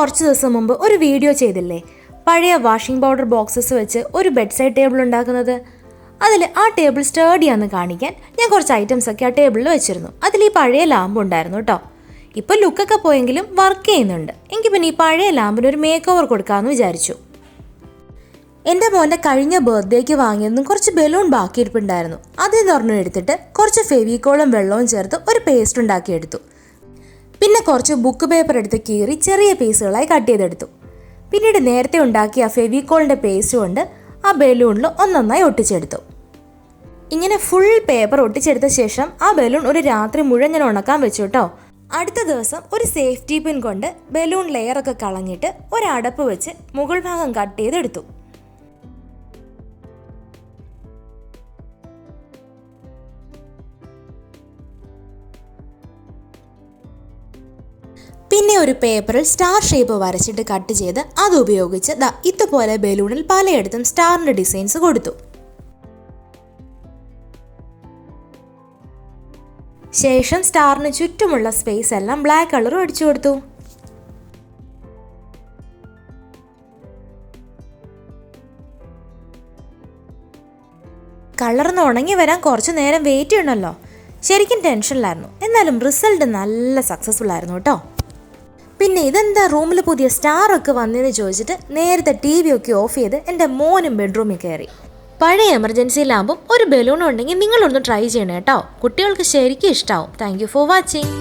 കുറച്ച് ദിവസം മുമ്പ് ഒരു വീഡിയോ ചെയ്തില്ലേ, പഴയ വാഷിംഗ് പൗഡർ ബോക്സസ് വെച്ച് ഒരു ബെഡ് സൈഡ് ടേബിൾ ഉണ്ടാക്കുന്നത്. അതിൽ ആ ടേബിൾ സ്റ്റേഡിയാന്ന് കാണിക്കാൻ ഞാൻ കുറച്ച് ഐറ്റംസ് ഒക്കെ ആ ടേബിളിൽ വെച്ചിരുന്നു. അതിൽ ഈ പഴയ ലാമ്പ് ഉണ്ടായിരുന്നു കേട്ടോ. ഇപ്പോൾ ലുക്കൊക്കെ പോയെങ്കിലും വർക്ക് ചെയ്യുന്നുണ്ട്. എങ്കിൽ പിന്നെ ഈ പഴയ ലാമ്പിന് ഒരു മേക്ക് ഓവർ കൊടുക്കാമെന്ന് വിചാരിച്ചു. എൻ്റെ മോൻ്റെ കഴിഞ്ഞ ബർത്ത്ഡേക്ക് വാങ്ങിയതും കുറച്ച് ബലൂൺ ബാക്കിയിരിപ്പുണ്ടായിരുന്നു. അതിൽ നിന്നൊരെണ്ണം എടുത്തിട്ട് കുറച്ച് ഫെവിക്കോളും വെള്ളവും ചേർത്ത് ഒരു പേസ്റ്റ് ഉണ്ടാക്കിയെടുത്തു. പിന്നെ കുറച്ച് ബുക്ക് പേപ്പർ എടുത്ത് കീറി ചെറിയ പീസുകളായി കട്ട് ചെയ്തെടുത്തു. പിന്നീട് നേരത്തെ ഉണ്ടാക്കിയ ഫെവിക്കോളിൻ്റെ പേസ്റ്റ് കൊണ്ട് ആ ബലൂണിൽ ഒന്നൊന്നായി ഒട്ടിച്ചെടുത്തു. ഇങ്ങനെ ഫുൾ പേപ്പർ ഒട്ടിച്ചെടുത്ത ശേഷം ആ ബലൂൺ ഒരു രാത്രി മുഴുവൻ ഞാൻ ഉണക്കാൻ വെച്ചു കേട്ടോ. അടുത്ത ദിവസം ഒരു സേഫ്റ്റി പിൻ കൊണ്ട് ബലൂൺ ലെയറൊക്കെ കളഞ്ഞിട്ട് ഒരടപ്പ് വെച്ച് മുകൾ ഭാഗം കട്ട് ചെയ്തെടുത്തു. പിന്നെ ഒരു പേപ്പറിൽ സ്റ്റാർ ഷേപ്പ് വരച്ചിട്ട് കട്ട് ചെയ്ത് അതുപയോഗിച്ച് ഇതുപോലെ ബലൂണിൽ പലയിടത്തും സ്റ്റാറിൻ്റെ ഡിസൈൻസ് കൊടുത്തു. ശേഷം സ്റ്റാറിന് ചുറ്റുമുള്ള സ്പേസ് എല്ലാം ബ്ലാക്ക് കളറും അടിച്ചു കൊടുത്തു. കളർന്ന് ഉണങ്ങി വരാൻ കുറച്ച് നേരം വെയിറ്റ് ചെയ്യണമല്ലോ. ശരിക്കും ടെൻഷനിലായിരുന്നു. എന്നാലും റിസൾട്ട് നല്ല സക്സസ്ഫുൾ ആയിരുന്നു കേട്ടോ. പിന്നെ ഇതെന്താ റൂമിൽ പുതിയ സ്റ്റാറൊക്കെ വന്നതെന്ന് ചോദിച്ചിട്ട് നേരത്തെ TV ഒക്കെ ഓഫ് ചെയ്ത് എൻ്റെ മോനും ബെഡ്റൂമിൽ കയറി. പഴയ എമർജൻസി ലാമ്പും ഒരു ബലൂണും ഉണ്ടെങ്കിൽ നിങ്ങളൊന്ന് ട്രൈ ചെയ്യണേ കേട്ടോ. കുട്ടികൾക്ക് ശരിക്കും ഇഷ്ടമാവും. Thank you for watching.